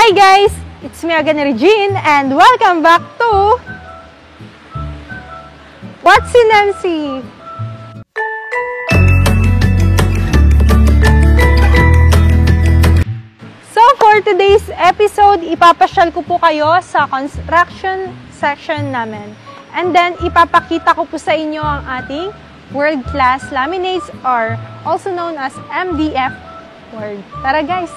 Hi guys! It's me again, Regine, and welcome back to What's in MC? So for today's episode, ipapasyal ko po kayo sa construction section namin. And then ipapakita ko po sa inyo ang ating world-class laminates or also known as MDF board. Tara guys!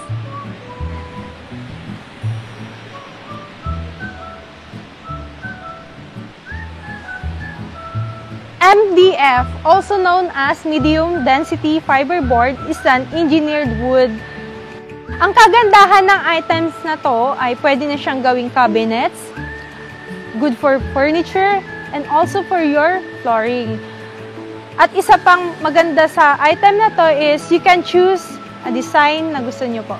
MDF, also known as medium density fiberboard, is an engineered wood. Ang kagandahan ng items na to ay pwede na siyang gawing cabinets, good for furniture, and also for your flooring. At isa pang maganda sa item na to is you can choose a design na gusto nyo po.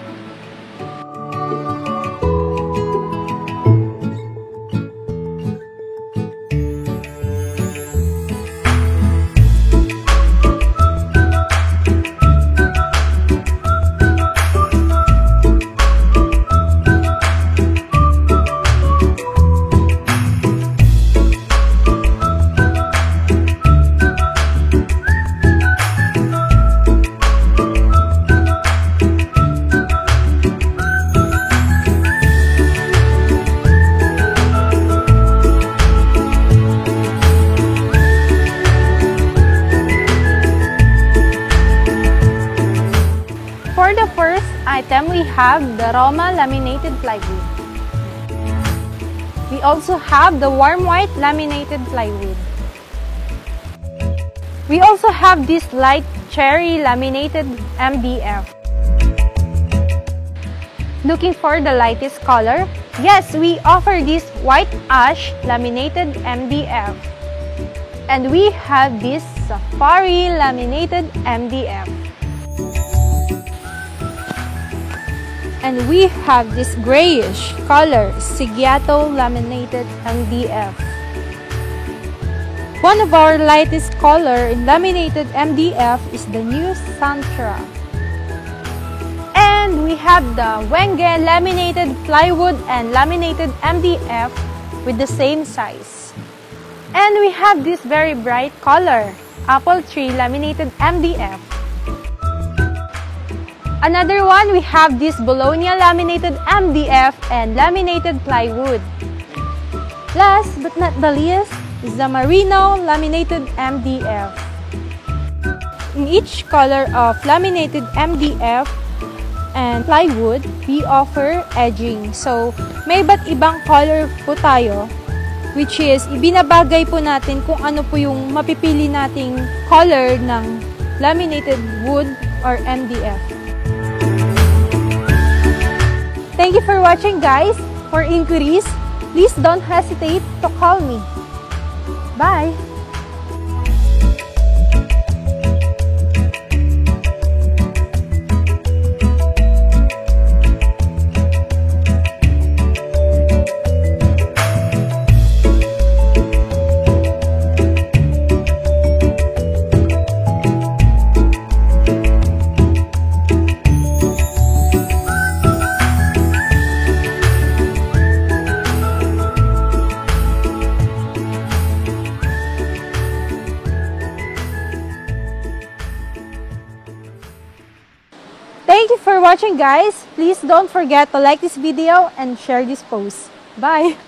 For the first item, we have the Roma laminated plywood. We also have the warm white laminated plywood. We also have this light cherry laminated MDF. Looking for the lightest color? Yes, we offer this white ash laminated MDF. And we have this safari laminated MDF. And we have this grayish color Siggiato laminated MDF. One of our lightest color in laminated MDF is the new Santra. And we have the Wenge laminated plywood and laminated MDF with the same size. And we have this very bright color Apple Tree laminated MDF. Another one, we have this Bologna laminated MDF and laminated plywood. Last but not the least is the Marino laminated MDF. In each color of laminated MDF and plywood, we offer edging. So, may iba't ibang color po tayo, which is ibinabagay po natin kung ano po yung mapipili nating color ng laminated wood or MDF. Thank you for watching guys. For inquiries, please don't hesitate to call me. Bye! Thank you for watching guys. Please don't forget to like this video and share this post. Bye!